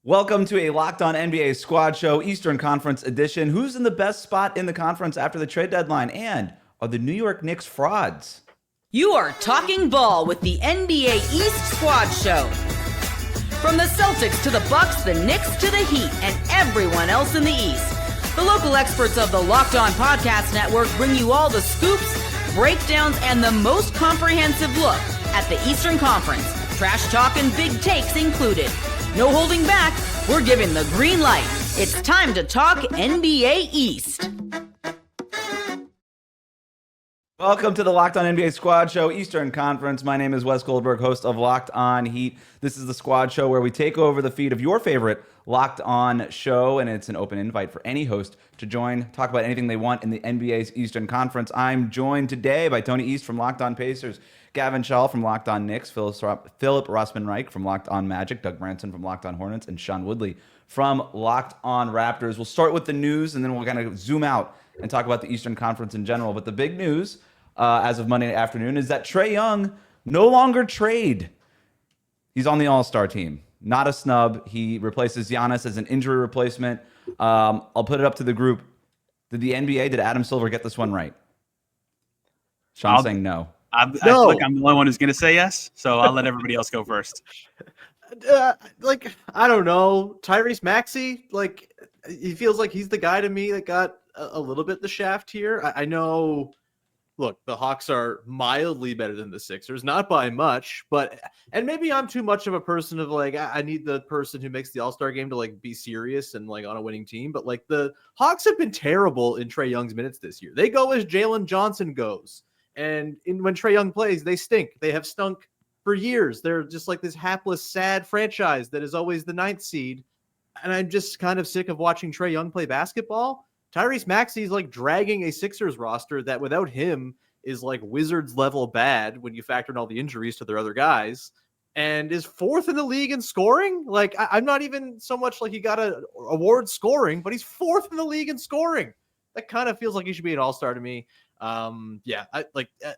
Welcome to a Locked On NBA Squad Show, Eastern Conference edition. Who's in the best spot in the conference after the trade deadline? And are the New York Knicks frauds? You are talking ball with the NBA East Squad Show. From the Celtics to the Bucks, the Knicks to the Heat, and everyone else in the East. The local experts of the Locked On Podcast Network bring you all the scoops, breakdowns, and the most comprehensive look at the Eastern Conference. Trash talk and big takes included. No holding back, we're giving the green light. It's time to talk NBA East. Welcome to the Locked On NBA Squad Show, Eastern Conference. My name is Wes Goldberg, host of Locked On Heat. This is the Squad Show where we take over the feed of your favorite Locked On show, and it's an open invite for any host to join, talk about anything they want in the NBA's Eastern Conference. I'm joined today by Tony East from Locked On Pacers, Gavin Shaw from Locked On Knicks, Philip Rossman-Reich from Locked On Magic, Doug Branson from Locked On Hornets, and Sean Woodley from Locked On Raptors. We'll start with the news, and then we'll kind of zoom out and talk about the Eastern Conference in general. But the big news as of Monday afternoon is that Trae Young no longer trade. He's on the All-Star team. Not a snub. He replaces Giannis as an injury replacement. I'll put it up to the group. Did Adam Silver get this one right? Sean's saying no. I feel like I'm the only one who's going to say yes, so I'll let everybody else go first. I don't know. Tyrese Maxey, he feels like he's the guy to me that got a little bit the shaft here. I know, look, the Hawks are mildly better than the Sixers, not by much, and maybe I'm too much of a person of I need the person who makes the All-Star game to be serious and on a winning team. But the Hawks have been terrible in Trae Young's minutes this year. They go as Jalen Johnson goes. And when Trae Young plays, they stink. They have stunk for years. They're just this hapless, sad franchise that is always the 9th seed. And I'm just kind of sick of watching Trae Young play basketball. Tyrese Maxey is dragging a Sixers roster that without him is Wizards level bad when you factor in all the injuries to their other guys, and is 4th in the league in scoring. I'm not even so much he got an award scoring, but he's 4th in the league in scoring. That kind of feels like he should be an all-star to me. I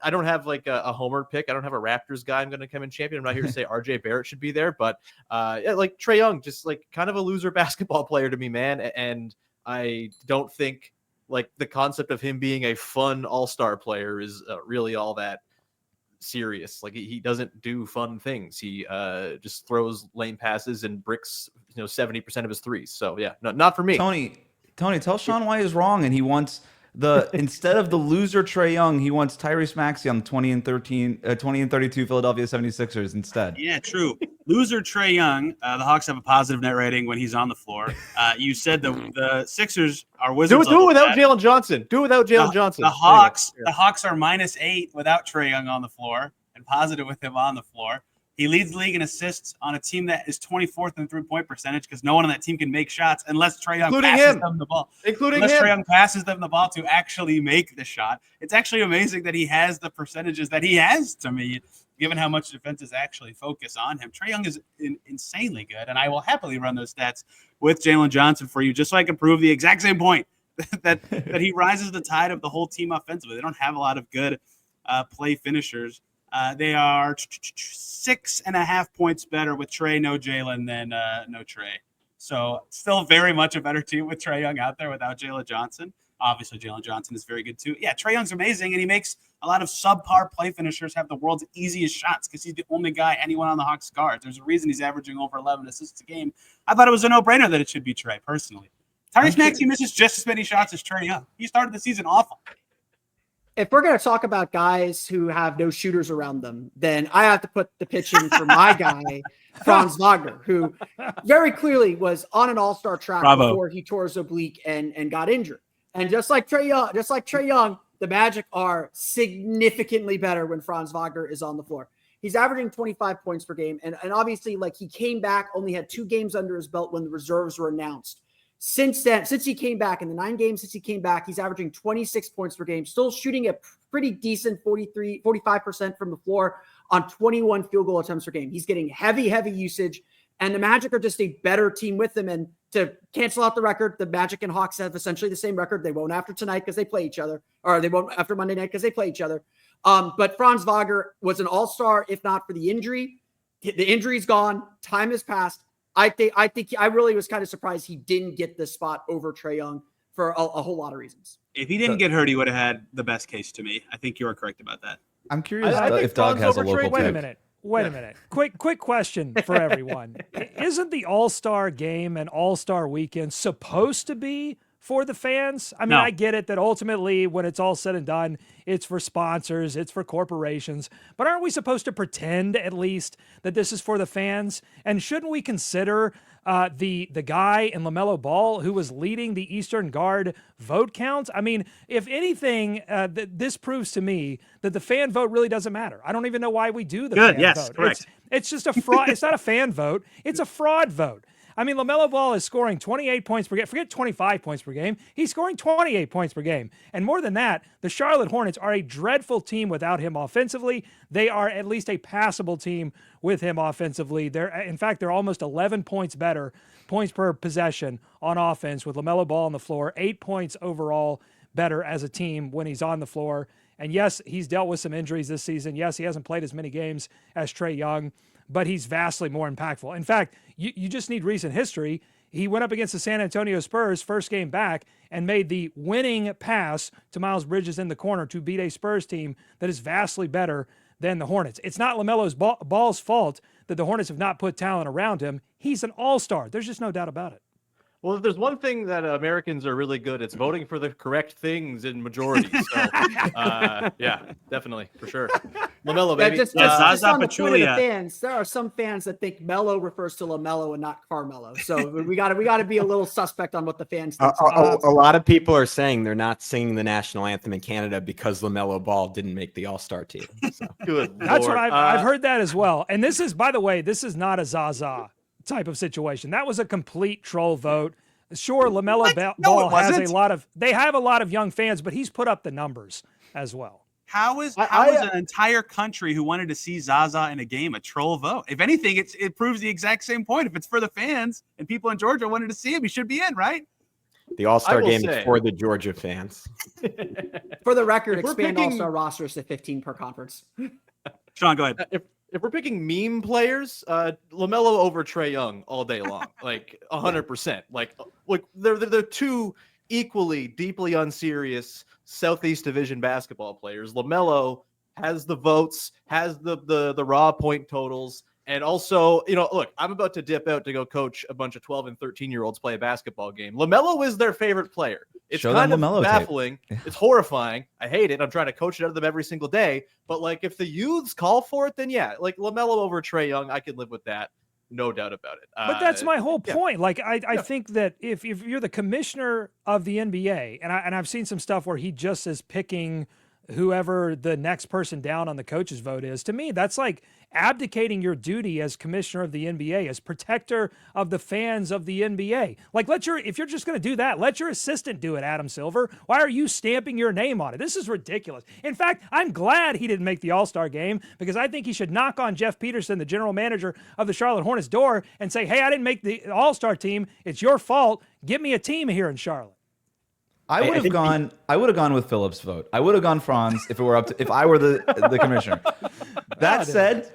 don't have a homer pick. I don't have a Raptors guy I'm going to come and champion. I'm not here to say RJ Barrett should be there, but Trae Young, just kind of a loser basketball player to me, man. And I don't think the concept of him being a fun all-star player is really all that serious. He doesn't do fun things. He just throws lane passes and bricks 70% of his threes. So yeah, no, not for me. Tony, tell Sean why he's wrong, and he wants instead of the loser Trae Young, he wants Tyrese Maxey on the 20 and 32 Philadelphia 76ers instead. Yeah, true. Loser Trae Young. The Hawks have a positive net rating when he's on the floor. You said the Sixers are Wizards. Do it without Jalen Johnson. The Hawks are -8 without Trae Young on the floor and positive with him on the floor. He leads the league in assists on a team that is 24th in three-point percentage because no one on that team can make shots unless Trae Young passes them the ball. Trae Young passes them the ball to actually make the shot. It's actually amazing that he has the percentages that he has to me, given how much defenses actually focus on him. Trae Young is insanely good, and I will happily run those stats with Jalen Johnson for you just so I can prove the exact same point, that he rises the tide of the whole team offensively. They don't have a lot of good play finishers. They are 6.5 points better with Trae, no Jalen, than no Trae. So still very much a better team with Trae Young out there without Jalen Johnson. Obviously, Jalen Johnson is very good too. Yeah, Trae Young's amazing, and he makes a lot of subpar play finishers have the world's easiest shots because he's the only guy anyone on the Hawks guards. There's a reason he's averaging over 11 assists a game. I thought it was a no-brainer that it should be Trae, personally. Tyrese Maxey misses just as many shots as Trae Young. He started the season awful. If we're going to talk about guys who have no shooters around them, then I have to put the pitch in for my guy, Franz Wagner, who very clearly was on an all-star track before he tore his oblique and got injured. And just like Trae Young, the Magic are significantly better when Franz Wagner is on the floor. He's averaging 25 points per game. And obviously, he came back, only had 2 games under his belt when the reserves were announced. Since then, since he came back, in the 9 games since he came back, he's averaging 26 points per game, still shooting a pretty decent 45% from the floor on 21 field goal attempts per game. He's getting heavy usage, and the Magic are just a better team with him. And to cancel out the record, the Magic and Hawks have essentially the same record. They won't after tonight because they play each other, or they won't after Monday night because they play each other. But Franz Wagner was an all-star, if not for the injury. The injury's gone. Time has passed. I think I really was kind of surprised he didn't get the spot over Trae Young for a whole lot of reasons. If he didn't get hurt, he would have had the best case to me. I think you are correct about that. I'm curious I think if Doug Franz has a over Trae- local Wait a pick. minute. Wait a minute. Quick question for everyone. Isn't the All-Star game and All-Star weekend supposed to be for the fans? I mean, No. I get it that ultimately when it's all said and done, it's for sponsors, it's for corporations, but aren't we supposed to pretend at least that this is for the fans? And shouldn't we consider the guy in LaMelo Ball who was leading the Eastern Guard vote count? I mean, if anything, this proves to me that the fan vote really doesn't matter. I don't even know why we do the fan Yes, vote. correct. It's just a fraud. It's not a fan vote. It's a fraud vote. I mean, LaMelo Ball is scoring 28 points per game. Forget 25 points per game. He's scoring 28 points per game. And more than that, the Charlotte Hornets are a dreadful team without him offensively. They are at least a passable team with him offensively. In fact, they're almost 11 points better, points per possession on offense with LaMelo Ball on the floor, 8 points overall better as a team when he's on the floor. And yes, he's dealt with some injuries this season. Yes, he hasn't played as many games as Trae Young, but he's vastly more impactful. In fact, you just need recent history. He went up against the San Antonio Spurs first game back and made the winning pass to Miles Bridges in the corner to beat a Spurs team that is vastly better than the Hornets. It's not LaMelo's Ball's fault that the Hornets have not put talent around him. He's an all-star. There's just no doubt about it. Well, if there's one thing that Americans are really good, it's voting for the correct things in majority. So, yeah, definitely, for sure. LaMelo, baby. Just Zaza on the point of the Pachulia. fans, there are some fans that think Melo refers to LaMelo and not Carmelo. So we got to be a little suspect on what the fans think. A lot of people are saying they're not singing the national anthem in Canada because LaMelo Ball didn't make the All-Star team. So. Good That's Lord. what I've heard that as well. And this is, by the way, this is not a Zaza type of situation. That was a complete troll vote. Sure, LaMelo Ball has they have a lot of young fans, but he's put up the numbers as well. How is an entire country who wanted to see Zaza in a game a troll vote? If anything, it proves the exact same point. If it's for the fans and people in Georgia wanted to see him, he should be in, right? The All-Star game say- is for the Georgia fans. For the record, If we're expand picking- all-star rosters to 15 per conference. Sean, go ahead. If we're picking meme players, LaMelo over Trae Young all day long, like 100%. Like they're two equally deeply unserious Southeast Division basketball players. LaMelo has the votes, has the raw point totals, and also, look, I'm about to dip out to go coach a bunch of 12 and 13-year-olds play a basketball game. LaMelo is their favorite player. It's Show kind them of LaMelo tape. baffling. It's horrifying. I hate it. I'm trying to coach it out of them every single day. But like, if the youths call for it, then yeah, like LaMelo over Trae Young, I can live with that. No doubt about it. But that's my whole yeah. point. Like, I think that if you're the commissioner of the NBA, and I've seen some stuff where he just is picking whoever the next person down on the coach's vote is, to me, that's like abdicating your duty as commissioner of the NBA, as protector of the fans of the NBA. Like, if you're just going to do that, let your assistant do it, Adam Silver. Why are you stamping your name on it? This is ridiculous. In fact, I'm glad he didn't make the All-Star game, because I think he should knock on Jeff Peterson, the general manager of the Charlotte Hornets, door and say, hey, I didn't make the All-Star team. It's your fault. Give me a team here in Charlotte. I would have gone with Phillips' vote. I would have gone Franz if I were the commissioner. That said,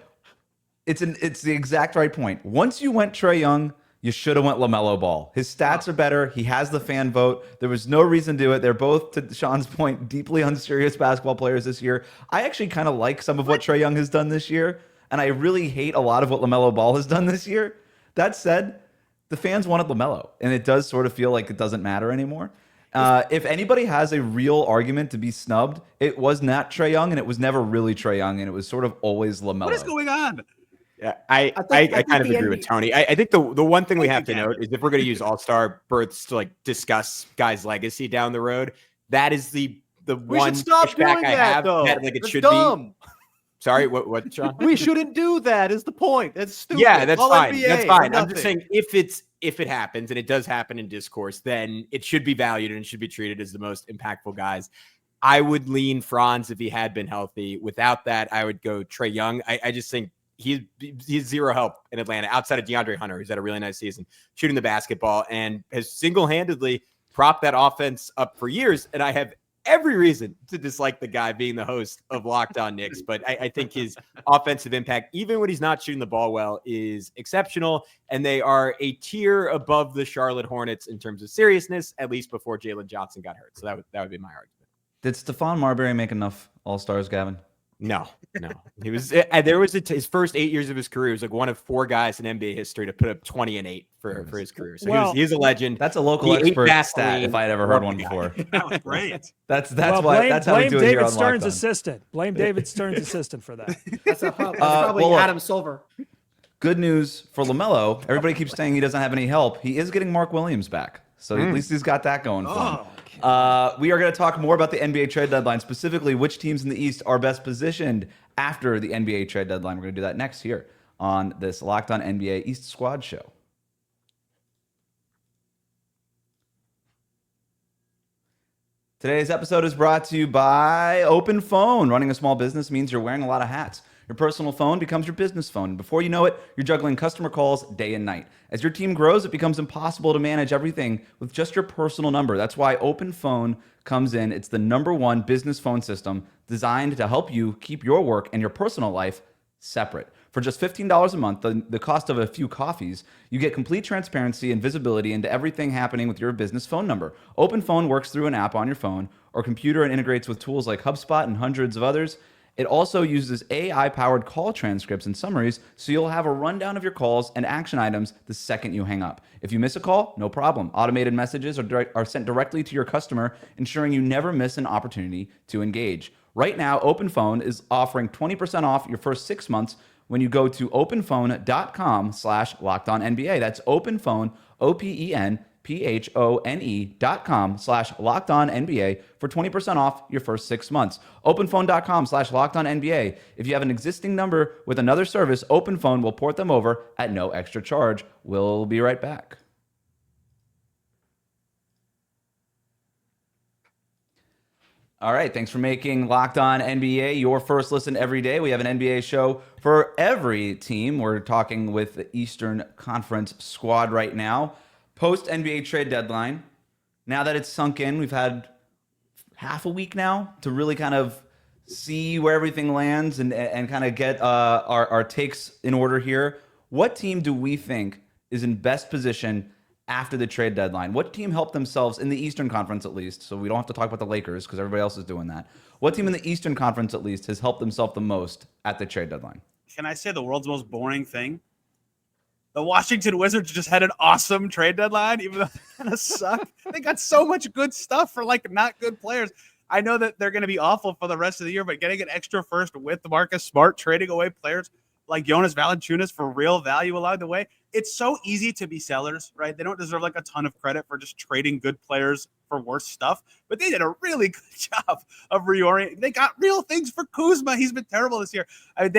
it's the exact right point. Once you went Trae Young, you should have went LaMelo Ball. His stats are better. He has the fan vote. There was no reason to do it. They're both, to Sean's point, deeply unserious basketball players this year. I actually kind of like some of what Trae Young has done this year, and I really hate a lot of what LaMelo Ball has done this year. That said, the fans wanted LaMelo, and it does sort of feel like it doesn't matter anymore. If anybody has a real argument to be snubbed, it was not Trae Young, and it was never really Trae Young, and it was sort of always LaMelo. What is going on? Yeah, I kind of agree with Tony. I think the one thing we have to note is if we're going to use All-Star berths to like discuss guys' legacy down the road, that is the We one should stop pushback doing I that, have. though. That, like, it It's should dumb. be. Sorry, what, Sean? We shouldn't do that. Is the point? That's stupid. Yeah, that's All fine. NBA That's or fine. I'm nothing. just saying if it happens, and it does happen in discourse, then it should be valued and it should be treated as the most impactful guys. I would lean Franz if he had been healthy. Without that, I would go Trae Young. I just think he's zero help in Atlanta outside of DeAndre Hunter, who's had a really nice season shooting the basketball and has single-handedly propped that offense up for years. And I have every reason to dislike the guy being the host of Locked On Knicks, but I think his offensive impact, even when he's not shooting the ball well, is exceptional, and they are a tier above the Charlotte Hornets in terms of seriousness, at least before Jalen Johnson got hurt. So that would be my argument. Did Stephon Marbury make enough All-Stars, Gavin? No. He was his first 8 years of his career. He was like one of 4 guys in NBA history to put up 20 and 8 for his career. So he's a legend. That's a local expert stat if I had ever heard one before. That was great. That's how we do it here on Stern's Locked On. assistant. Blame David Stern's assistant for that. That's probably Adam Silver. Good news for LaMelo. Everybody keeps saying he doesn't have any help. He is getting Mark Williams back. So at least he's got that going for him. We are going to talk more about the NBA trade deadline, specifically which teams in the East are best positioned after the NBA trade deadline. We're going to do that next here on this Locked On NBA East Squad show. Today's episode is brought to you by Open Phone. Running a small business means you're wearing a lot of hats. Your personal phone becomes your business phone. Before you know it, you're juggling customer calls day and night. As your team grows, it becomes impossible to manage everything with just your personal number. That's why Open Phone comes in. It's the #1 business phone system designed to help you keep your work and your personal life separate. For just $15 a month, the cost of a few coffees, you get complete transparency and visibility into everything happening with your business phone number. Open Phone works through an app on your phone or computer and integrates with tools like HubSpot and hundreds of others. It also uses AI-powered call transcripts and summaries, so you'll have a rundown of your calls and action items the second you hang up. If you miss a call, no problem. Automated messages are sent directly to your customer, ensuring you never miss an opportunity to engage. Right now, OpenPhone is offering 20% off your first 6 months when you go to openphone.com/LockedOnNBA. That's OpenPhone, OpenPhone.com/LockedOnNBA for 20% off your first 6 months. OpenPhone.com/LockedOnNBA. If you have an existing number with another service, OpenPhone will port them over at no extra charge. We'll be right back. All right, thanks for making Locked On NBA your first listen every day. We have an NBA show for every team. We're talking with the Eastern Conference squad right now. Post-NBA trade deadline, now that it's sunk in, we've had half a week now to really kind of see where everything lands and kind of get our takes in order here. What team do we think is in best position after the trade deadline? What team helped themselves in the Eastern Conference at least? So we don't have to talk about the Lakers because everybody else is doing that. What team in the Eastern Conference at least has helped themselves the most at the trade deadline? Can I say the world's most boring thing? The Washington Wizards just had an awesome trade deadline, even though they kind of suck. They got so much good stuff for like not good players. I know that they're going to be awful for the rest of the year, but getting an extra first with Marcus Smart, trading away players like Jonas Valanciunas for real value along the way. It's so easy to be sellers, right? They don't deserve like a ton of credit for just trading good players for worse stuff, but they did a really good job of reorienting. They got real things for Kuzma. He's been terrible this year. I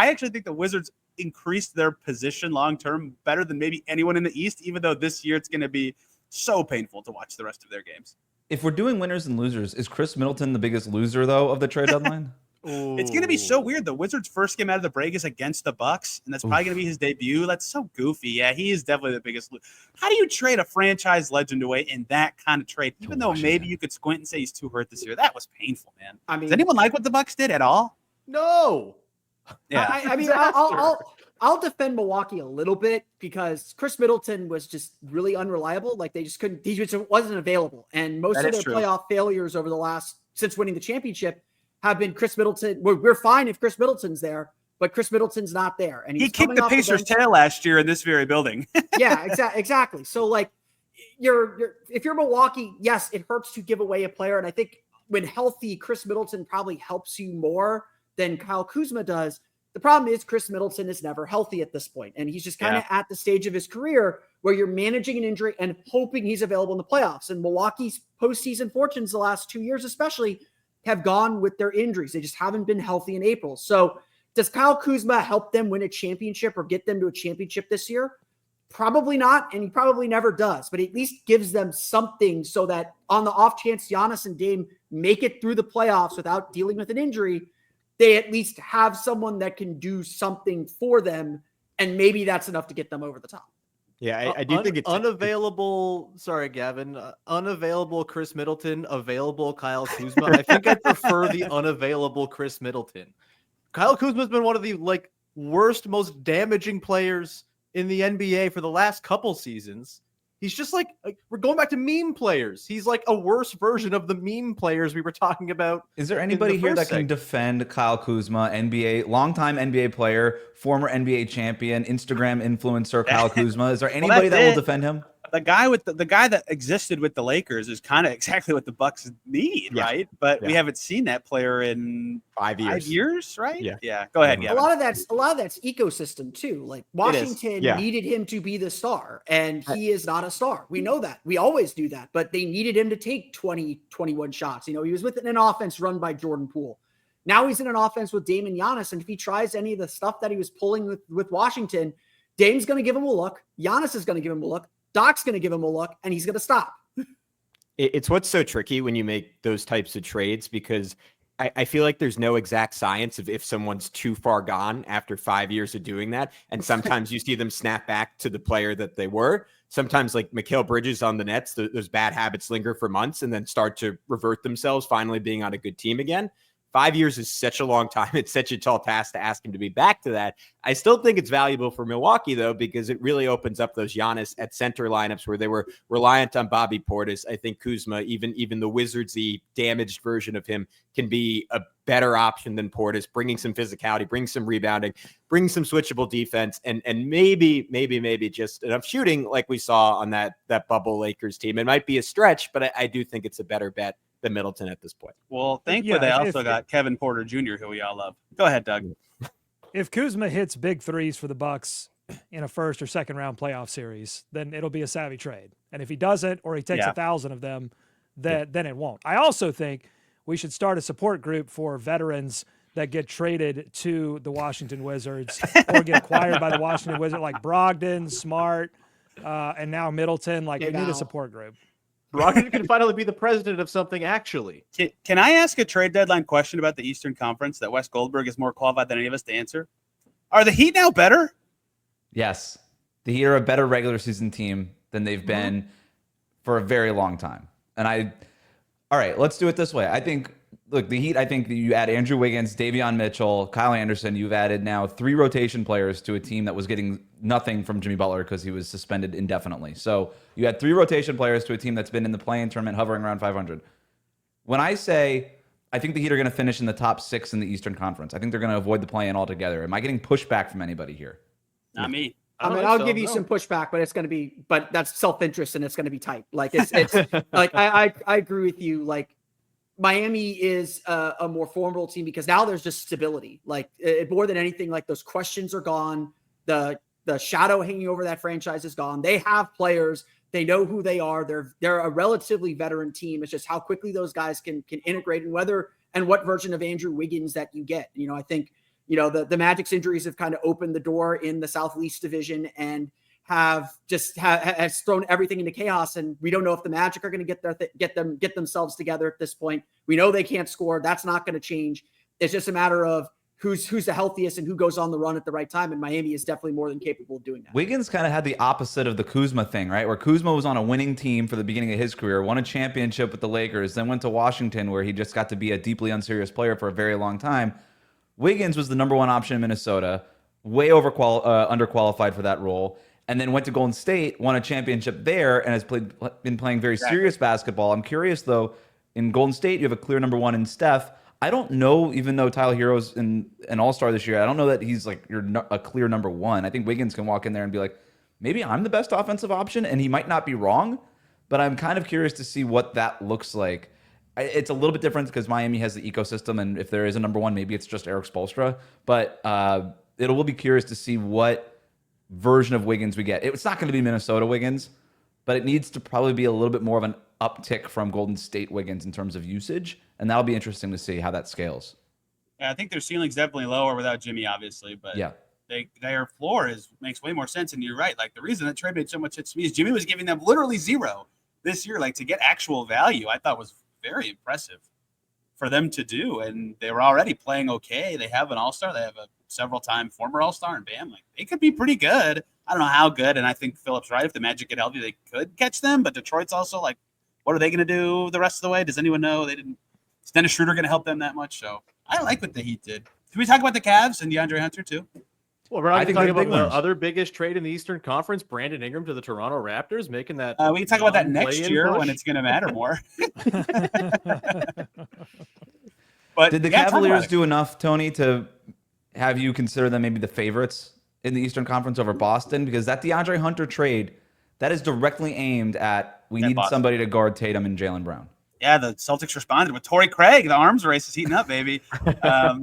actually think the Wizards increased their position long-term better than maybe anyone in the East, even though this year it's going to be so painful to watch the rest of their games. If we're doing winners and losers, is Chris Middleton the biggest loser though of the trade deadline? It's going to be so weird. The Wizards' first game out of the break is against the Bucks, and that's probably going to be his debut. That's so goofy. Yeah, he is definitely the biggest loser. How do you trade a franchise legend away in that kind of trade, even though maybe you could squint and say he's too hurt this year? That was painful, man. I mean, does anyone like what the Bucks did at all? No. Yeah. I mean, I'll defend Milwaukee a little bit because Chris Middleton was just really unreliable. Like they just couldn't, he just wasn't available. And most of their playoff failures over the last, since winning the championship, have been Chris Middleton. We're fine if Chris Middleton's there, but Chris Middleton's not there. And he kicked the Pacers' tail last year in this very building. Yeah, exactly. So like if you're Milwaukee, yes, it hurts to give away a player. And I think when healthy, Chris Middleton probably helps you more than Kyle Kuzma does. The problem is Chris Middleton is never healthy at this point, and he's just kind of at the stage of his career where you're managing an injury and hoping he's available in the playoffs. And Milwaukee's postseason fortunes the last 2 years especially have gone with their injuries. They just haven't been healthy in April. So does Kyle Kuzma help them win a championship or get them to a championship this year? Probably not, and he probably never does, but at least gives them something so that on the off chance Giannis and Dame make it through the playoffs without dealing with an injury, they at least have someone that can do something for them, and maybe that's enough to get them over the top. Yeah, I do think it's unavailable. Sorry, Gavin. Unavailable Chris Middleton, available Kyle Kuzma. I think I prefer the unavailable Chris Middleton. Kyle Kuzma's been one of the worst, most damaging players in the NBA for the last couple seasons. He's just like we're going back to meme players. He's like a worse version of the meme players we were talking about. Is there anybody here that can defend Kyle Kuzma, longtime NBA player, former NBA champion, Instagram influencer Kyle Kuzma? Is there anybody that will defend him? The guy that existed with the Lakers is kind of exactly what the Bucks need, right? But we haven't seen that player in 5 years, right? Yeah. Go ahead, Gavin. A lot of that's ecosystem too. Like Washington needed him to be the star, and he is not a star. We know that. We always do that, but they needed him to take 20, 21 shots. He was within an offense run by Jordan Poole. Now he's in an offense with Dame and Giannis, and if he tries any of the stuff that he was pulling with Washington, Dame's going to give him a look. Giannis is going to give him a look. Doc's going to give him a look, and he's going to stop. It's what's so tricky when you make those types of trades, because I feel like there's no exact science of if someone's too far gone after 5 years of doing that. And sometimes you see them snap back to the player that they were. Sometimes, like Mikal Bridges on the Nets, those bad habits linger for months and then start to revert themselves, finally being on a good team again. 5 years is such a long time. It's such a tall task to ask him to be back to that. I still think it's valuable for Milwaukee, though, because it really opens up those Giannis at center lineups where they were reliant on Bobby Portis. I think Kuzma, even the Wizards-y damaged version of him, can be a better option than Portis, bringing some physicality, bring some rebounding, bring some switchable defense, and maybe just enough shooting like we saw on that bubble Lakers team. It might be a stretch, but I do think it's a better bet than Middleton at this point. Well, thankfully they also got Kevin Porter Jr., who we all love. Go ahead, Doug. If Kuzma hits big threes for the Bucks in a first or second round playoff series, then it'll be a savvy trade. And if he doesn't, or he takes 1,000 of them, then it won't. I also think we should start a support group for veterans that get traded to the Washington Wizards or get acquired by the Washington Wizards, like Brogdon, Smart, and now Middleton. We need a support group. Brogdon can finally be the president of something, actually. Can I ask a trade deadline question about the Eastern Conference that Wes Goldberg is more qualified than any of us to answer? Are the Heat now better? Yes. The Heat are a better regular season team than they've been for a very long time. And all right, let's do it this way. The Heat, I think that you add Andrew Wiggins, Davion Mitchell, Kyle Anderson. You've added now 3 rotation players to a team that was getting nothing from Jimmy Butler because he was suspended indefinitely. So you had 3 rotation players to a team that's been in the play-in tournament hovering around 500. When I say I think the Heat are going to finish in the top 6 in the Eastern Conference, I think they're going to avoid the play-in altogether. Am I getting pushback from anybody here? Not me. I'll give you some pushback, but that's self-interest and it's going to be tight. It's like, I agree with you. Miami is a more formidable team because now there's just stability. More than anything, those questions are gone. The shadow hanging over that franchise is gone. They have players. They know who they are. They're a relatively veteran team. It's just how quickly those guys can integrate and what version of Andrew Wiggins that you get. I think, the Magic's injuries have kind of opened the door in the Southeast Division and has thrown everything into chaos. And we don't know if the Magic are going to get themselves together at this point. We know they can't score. That's not going to change. It's just a matter of who's the healthiest and who goes on the run at the right time. And Miami is definitely more than capable of doing that. Wiggins kind of had the opposite of the Kuzma thing, right? Where Kuzma was on a winning team for the beginning of his career, won a championship with the Lakers, then went to Washington where he just got to be a deeply unserious player for a very long time. Wiggins was the number 1 option in Minnesota, way underqualified for that role, and then went to Golden State, won a championship there, and has been playing very serious basketball. I'm curious, though, in Golden State, you have a clear number 1 in Steph. I don't know, even though Tyler Hero's an all-star this year, I don't know that he's a clear number 1. I think Wiggins can walk in there and be like, maybe I'm the best offensive option, and he might not be wrong, but I'm kind of curious to see what that looks like. It's a little bit different because Miami has the ecosystem, and if there is a number 1, maybe it's just Eric Spoelstra. But we'll be curious to see what version of Wiggins we get. It's not going to be Minnesota Wiggins, but it needs to probably be a little bit more of an uptick from Golden State Wiggins in terms of usage, and that'll be interesting to see how that scales. Yeah, I think their ceiling's definitely lower without Jimmy, obviously, but their floor makes way more sense. And you're right. The reason that trade made so much sense to me is Jimmy was giving them literally 0 this year. To get actual value, I thought was very impressive for them to do. And they were already playing okay. They have an all-star. They have a several-time former all-star, and bam, they could be pretty good. I don't know how good, and I think Philip's right. If the Magic get healthy, they could catch them. But Detroit's also like, what are they going to do the rest of the way? Does anyone know? They didn't. Is Dennis Schroeder going to help them that much? So I like what the Heat did. Can we talk about the Cavs and DeAndre Hunter too? Well, we're not think talking they're about big the ones. other biggest trade in the Eastern Conference, Brandon Ingram to the Toronto Raptors, making that. We can talk about that next non-play-in year push. when it's going to matter more. But Did the yeah, talk about Cavaliers it. do enough, Tony, to have you consider them maybe the favorites in the Eastern Conference over Boston? Because that DeAndre Hunter trade, that is directly aimed at we At need Boston. somebody to guard Tatum and Jaylen Brown. Yeah, the Celtics responded with Torrey Craig. The arms race is heating up, baby. Yeah,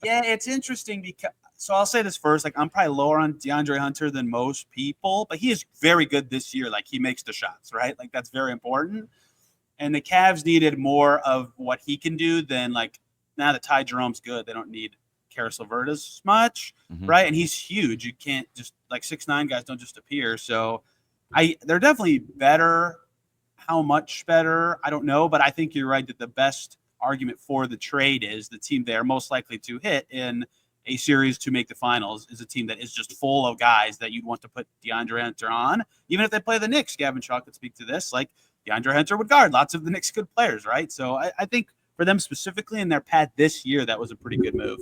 it's interesting because. So I'll say this first. Like, I'm probably lower on DeAndre Hunter than most people, but he is very good this year. Like, he makes the shots, right? Like, that's very important. And the Cavs needed more of what he can do than, like, now that Ty Jerome's good, they don't need Karis LeVert as much, right? And he's huge. You can't just, like, 6'9" guys don't just appear. So they're definitely better. How much better? I don't know, but I think you're right that the best argument for the trade is the team they are most likely to hit in a series to make the finals is a team that is just full of guys that you'd want to put DeAndre Hunter on. Even if they play the Knicks, Gavin Shaw could speak to this. Like, DeAndre Hunter would guard lots of the Knicks' good players, right? So I think for them specifically in their path this year, that was a pretty good move.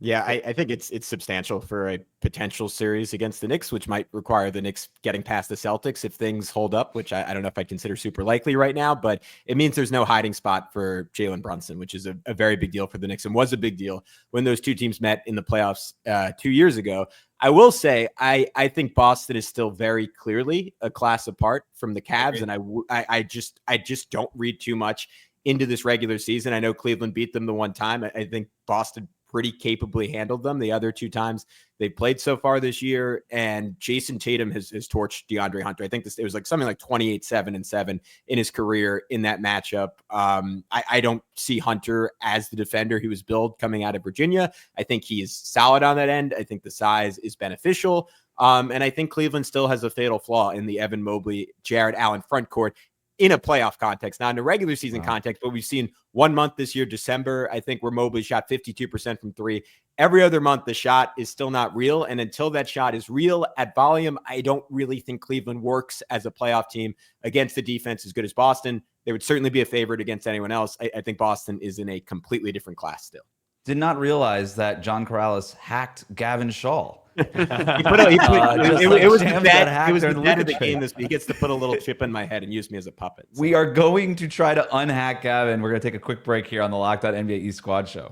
Yeah, I think it's substantial for a potential series against the Knicks, which might require the Knicks getting past the Celtics if things hold up, which I don't know if I'd consider super likely right now, but it means there's no hiding spot for Jalen Brunson, which is a very big deal for the Knicks and was a big deal when those two teams met in the playoffs 2 years ago. I will say I think Boston is still very clearly a class apart from the Cavs, and I just don't read too much into this regular season. I know Cleveland beat them the one time. I think Boston pretty capably handled them the other two times they played so far this year. And Jason Tatum has torched DeAndre Hunter. I think it was like something like 28-7-7 in his career in that matchup. I don't see Hunter as the defender he was billed coming out of Virginia. I think he is solid on that end. I think the size is beneficial. And I think Cleveland still has a fatal flaw in the Evan Mobley, Jared Allen front court in a playoff context, not in a regular season context, but we've seen 1 month this year, December, I think, where Mobley shot 52% from three. Every other month, the shot is still not real. And until that shot is real at volume, I don't really think Cleveland works as a playoff team against a defense as good as Boston. They would certainly be a favorite against anyone else. I think Boston is in a completely different class still. Did not realize that John Corrales hacked Gavin Shaw. It was Shams the got bet hacked of during the the Luka game trade. this week. He gets to put a little chip in my head and use me as a puppet. So. We are going to try to unhack Gavin. We're going to take a quick break here on the Locked On NBA East Squad Show.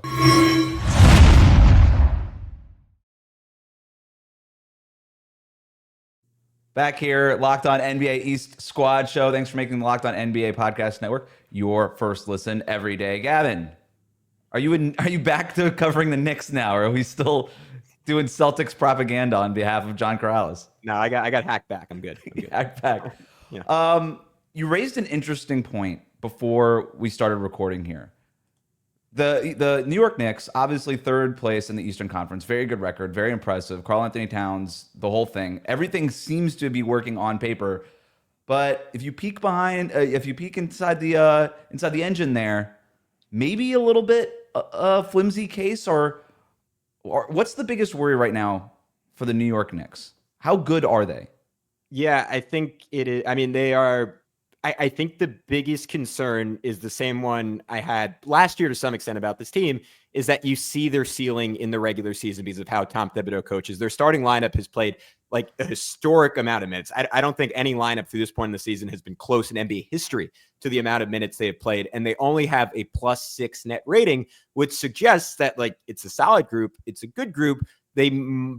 Back here, Locked On NBA East Squad Show. Thanks for making the Locked On NBA Podcast Network your first listen every day. Gavin, are you back to covering the Knicks now, or are we still doing Celtics propaganda on behalf of John Corrales? No, I got hacked back. I'm good. Hacked back. Yeah. You raised an interesting point before we started recording here. The New York Knicks, obviously third place in the Eastern Conference, very good record, very impressive. Karl Anthony Towns, the whole thing. Everything seems to be working on paper, but if you peek inside the engine there, maybe a little bit a flimsy case, or what's the biggest worry right now for the New York Knicks? How good are they? Yeah, I think it is. I mean, they are. I think the biggest concern is the same one I had last year to some extent about this team, is that you see their ceiling in the regular season because of how Tom Thibodeau coaches. Their starting lineup has played like a historic amount of minutes. I don't think any lineup through this point in the season has been close in NBA history to the amount of minutes they have played. And they only have a +6 net rating, which suggests that like it's a solid group. It's a good group. They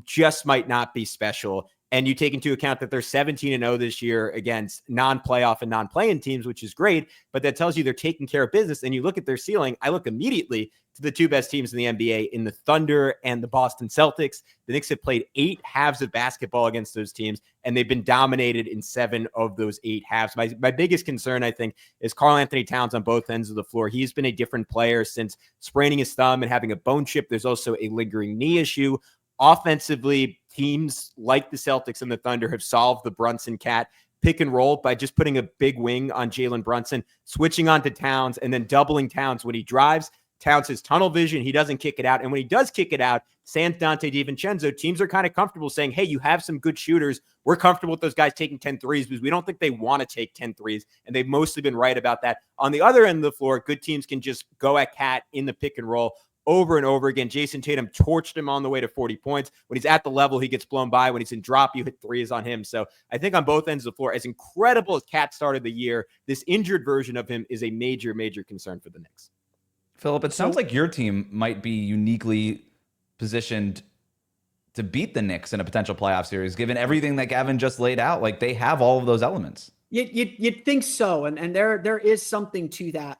just might not be special. And you take into account that they're 17-0 this year against non-playoff and non-play-in teams, which is great, but that tells you they're taking care of business. And you look at their ceiling, I look immediately to the two best teams in the NBA in the Thunder and the Boston Celtics. The Knicks have played 8 halves of basketball against those teams, and they've been dominated in 7 of those 8 halves. My biggest concern, I think, is Karl Anthony Towns on both ends of the floor. He's been a different player since spraining his thumb and having a bone chip. There's also a lingering knee issue. Offensively, teams like the Celtics and the Thunder have solved the Brunson cat pick and roll by just putting a big wing on Jalen Brunson, switching on to Towns, and then doubling Towns when he drives, Towns has tunnel vision. He doesn't kick it out. And when he does kick it out, sans Dante DiVincenzo, teams are kind of comfortable saying, hey, you have some good shooters. We're comfortable with those guys taking 10 threes because we don't think they want to take 10 threes. And they've mostly been right about that. On the other end of the floor, good teams can just go at Cat in the pick and roll over and over again. Jason Tatum torched him on the way to 40 points. When he's at the level, he gets blown by. When he's in drop, you hit threes on him. So I think on both ends of the floor, as incredible as Cat started the year, this injured version of him is a major, major concern for the Knicks. Philip, it sounds like your team might be uniquely positioned to beat the Knicks in a potential playoff series, given everything that Gavin just laid out. Like, they have all of those elements. You'd think so, and there is something to that,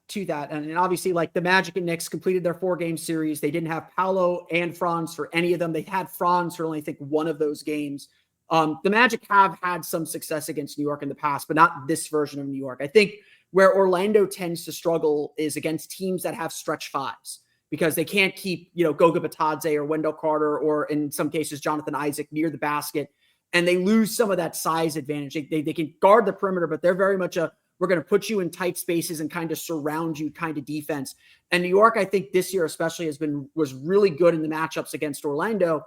and obviously, like, the Magic and Knicks completed their 4-game series. They didn't have Paolo and Franz for any of them. They had Franz for only, I think, one of those games. The Magic have had some success against New York in the past, but not this version of New York. I think where Orlando tends to struggle is against teams that have stretch fives, because they can't keep, Goga Batadze or Wendell Carter, or in some cases, Jonathan Isaac near the basket. And they lose some of that size advantage. They can guard the perimeter, but they're very much we're going to put you in tight spaces and kind of surround you kind of defense. And New York, I think this year especially was really good in the matchups against Orlando,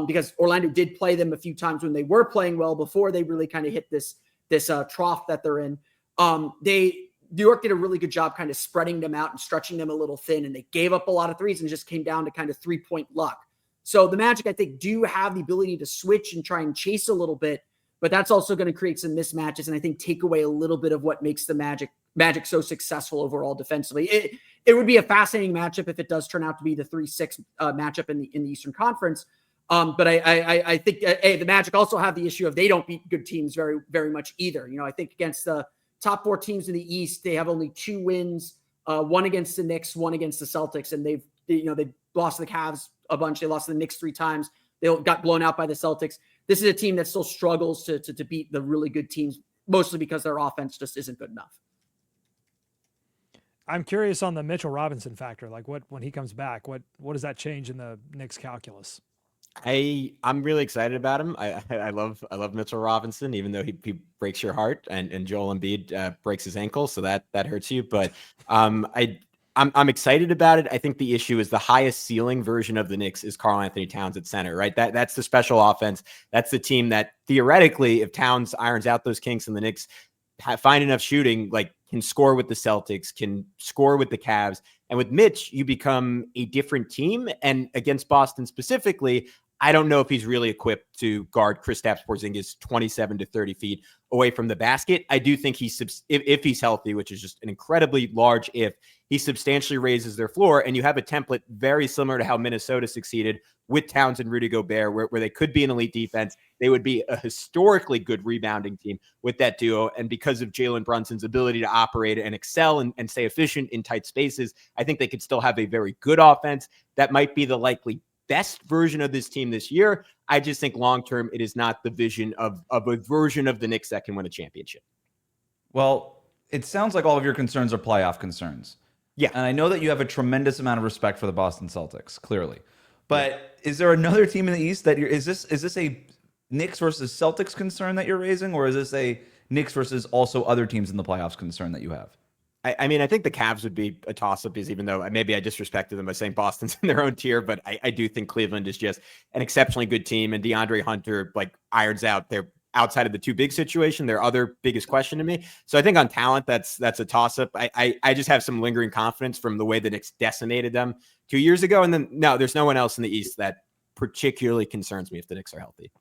because Orlando did play them a few times when they were playing well before they really kind of hit this trough that they're in. New York did a really good job kind of spreading them out and stretching them a little thin, and they gave up a lot of threes and just came down to kind of 3-point luck. So the Magic, I think, do have the ability to switch and try and chase a little bit, but that's also going to create some mismatches and I think take away a little bit of what makes the Magic so successful overall defensively. It would be a fascinating matchup if it does turn out to be the 3-6 matchup in the Eastern Conference. But I think the Magic also have the issue of they don't beat good teams very, very much either. I think against the top 4 teams in the East, they have only 2 wins, one against the Knicks, one against the Celtics, and they've lost to the Cavs a bunch. They lost to the Knicks 3 times. They got blown out by the Celtics. This is a team that still struggles to beat the really good teams, mostly because their offense just isn't good enough. I'm curious on the Mitchell Robinson factor. Like, when he comes back, what does that change in the Knicks calculus? I'm really excited about him. I love Mitchell Robinson, even though he breaks your heart, and Joel Embiid breaks his ankle, so that hurts you. But I'm excited about it. I think the issue is the highest ceiling version of the Knicks is Karl Anthony Towns at center, right? That's the special offense. That's the team that theoretically, if Towns irons out those kinks and the Knicks find enough shooting, like, can score with the Celtics, can score with the Cavs. And with Mitch, you become a different team. And against Boston specifically, I don't know if he's really equipped to guard Kristaps Porzingis 27 to 30 feet away from the basket. I do think if he's healthy, which is just an incredibly large if, he substantially raises their floor. And you have a template very similar to how Minnesota succeeded with Towns and Rudy Gobert, where they could be an elite defense. They would be a historically good rebounding team with that duo. And because of Jalen Brunson's ability to operate and excel and stay efficient in tight spaces, I think they could still have a very good offense. That might be the likely best version of this team this year. I just think long-term, it is not the vision of a version of the Knicks that can win a championship. Well, it sounds like all of your concerns are playoff concerns. Yeah. And I know that you have a tremendous amount of respect for the Boston Celtics, clearly. But is there another team in the East that is this a Knicks versus Celtics concern that you're raising, or is this a Knicks versus also other teams in the playoffs concern that you have? I mean, I think the Cavs would be a toss-up, is even though maybe I disrespected them by saying Boston's in their own tier, but I do think Cleveland is just an exceptionally good team, and DeAndre Hunter irons out their outside of the 2 big situation, their other biggest question to me. So I think on talent, that's a toss-up. I just have some lingering confidence from the way the Knicks decimated them 2 years ago, and then no, there's no one else in the East that particularly concerns me if the Knicks are healthy.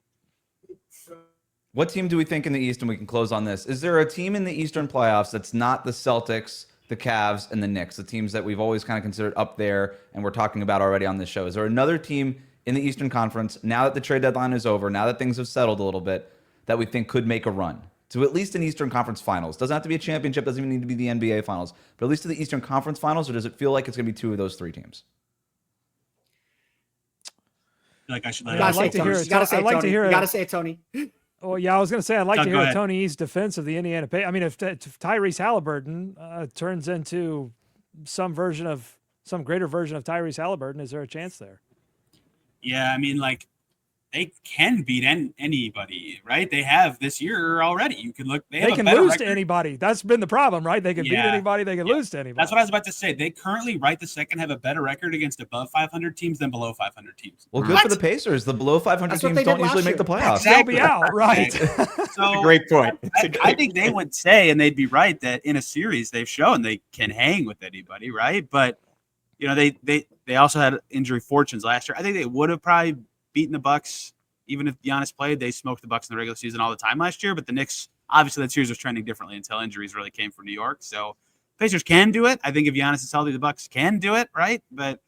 What team do we think in the East, and we can close on this? Is there a team in the Eastern playoffs that's not the Celtics, the Cavs, and the Knicks, the teams that we've always kind of considered up there and we're talking about already on this show? Is there another team in the Eastern Conference, now that the trade deadline is over, now that things have settled a little bit, that we think could make a run to at least an Eastern Conference Finals? Doesn't have to be a championship, doesn't even need to be the NBA Finals, but at least to the Eastern Conference Finals, or does it feel like it's going to be 2 of those 3 teams? Like I should. I'd like to hear it. I'd like to hear it. You got to say it, Tony. Oh, yeah, I was going to say, I'd like to hear ahead. Tony's defense of the Indiana Pacers. I mean, if Tyrese Halliburton turns into some greater version of Tyrese Halliburton, is there a chance there? Yeah, I mean, they can beat anybody, right? They have this year already. You can look. They can lose to anybody. That's been the problem, right? They can beat anybody. They can lose to anybody. That's what I was about to say. They currently, right this second, have a better record against above 500 teams than below 500 teams. Well, good for the Pacers. The below 500 teams don't usually make the playoffs. They'll be out, right? So great point. I think they would say, and they'd be right, that in a series they've shown they can hang with anybody, right? But they also had injury fortunes last year. I think they would have probably beaten the Bucks. Even if Giannis played, they smoked the Bucks in the regular season all the time last year. But the Knicks, obviously, that series was trending differently until injuries really came for New York. So Pacers can do it. I think if Giannis is healthy, the Bucks can do it, right? But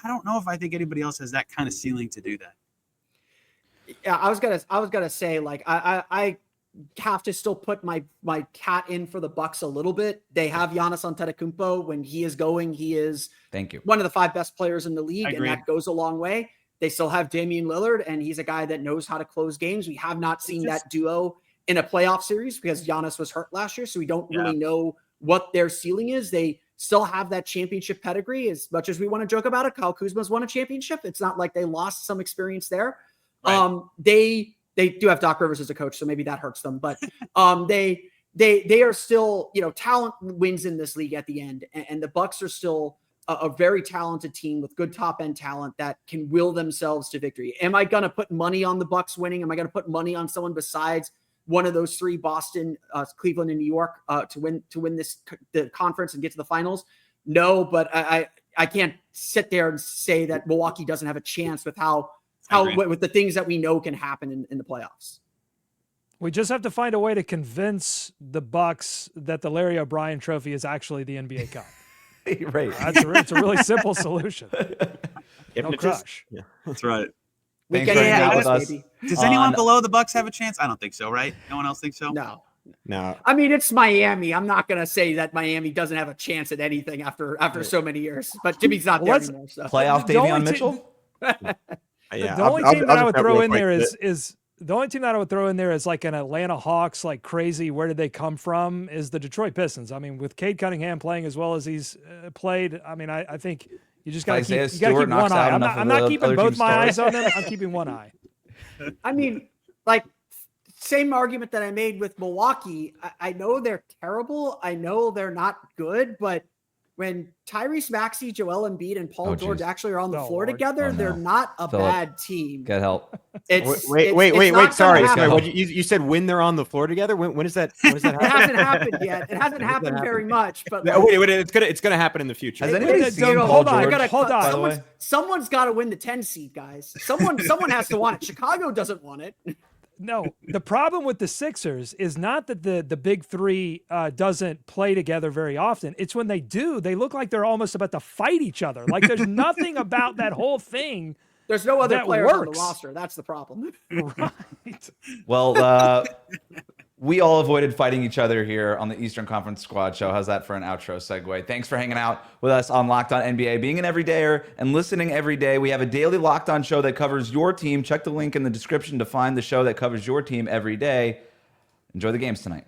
I don't know if I think anybody else has that kind of ceiling to do that. Yeah, I was gonna say, like, I have to still put my cat in for the Bucks a little bit. They have Giannis Antetokounmpo. When he is going, he is one of the 5 best players in the league, and that goes a long way. They still have Damian Lillard, and he's a guy that knows how to close games. We have not seen that duo in a playoff series because Giannis was hurt last year, so we don't really know what their ceiling is. They still have that championship pedigree. As much as we want to joke about it, Kyle Kuzma's won a championship. It's not like they lost some experience there. Right. They do have Doc Rivers as a coach, so maybe that hurts them. But they are still, talent wins in this league at the end, and the Bucks are still a very talented team with good top end talent that can will themselves to victory. Am I going to put money on the Bucks winning? Am I going to put money on someone besides one of those 3, Boston, Cleveland, and New York, to win the conference and get to the finals? No, but I can't sit there and say that Milwaukee doesn't have a chance with with the things that we know can happen in the playoffs. We just have to find a way to convince the Bucks that the Larry O'Brien Trophy is actually the NBA Cup. Right. It's a really simple solution. No crush. Yeah. That's right. Thanks for hanging out with us. Does anyone below the Bucks have a chance? I don't think so, right? No one else thinks so? No. I mean, it's Miami. I'm not going to say that Miami doesn't have a chance at anything after so many years. But Jimmy's not there anymore. So. Playoff Davion Mitchell? The only team that I would throw in there is the only team that I would throw in there is like an Atlanta Hawks, like crazy. Where did they come from? Is the Detroit Pistons. I mean, with Cade Cunningham playing as well as he's played, I mean, I think you just got to keep one eye. I'm not keeping both my eyes on them. I'm keeping one eye. I mean, like, same argument that I made with Milwaukee. I know they're terrible. I know they're not good, but when Tyrese Maxey, Joel Embiid, and Paul George actually are on the floor together, they're not a bad team. Get help. Wait. Sorry. You said when they're on the floor together? When is that? When does that happen? It hasn't happened yet. It hasn't happened very much. But wait, it's gonna happen in the future. Has anybody seen Paul George? Hold on. Someone's got to win the 10 seed, guys. Someone has to want it. Chicago doesn't want it. No, the problem with the Sixers is not that the big 3 doesn't play together very often. It's when they do, they look like they're almost about to fight each other. Like there's nothing about that whole thing. There's no other players works on the roster. That's the problem. Right. Well, we all avoided fighting each other here on the Eastern Conference Squad Show. How's that for an outro segue? Thanks for hanging out with us on Locked On NBA. Being an everydayer and listening every day, we have a daily Locked On show that covers your team. Check the link in the description to find the show that covers your team every day. Enjoy the games tonight.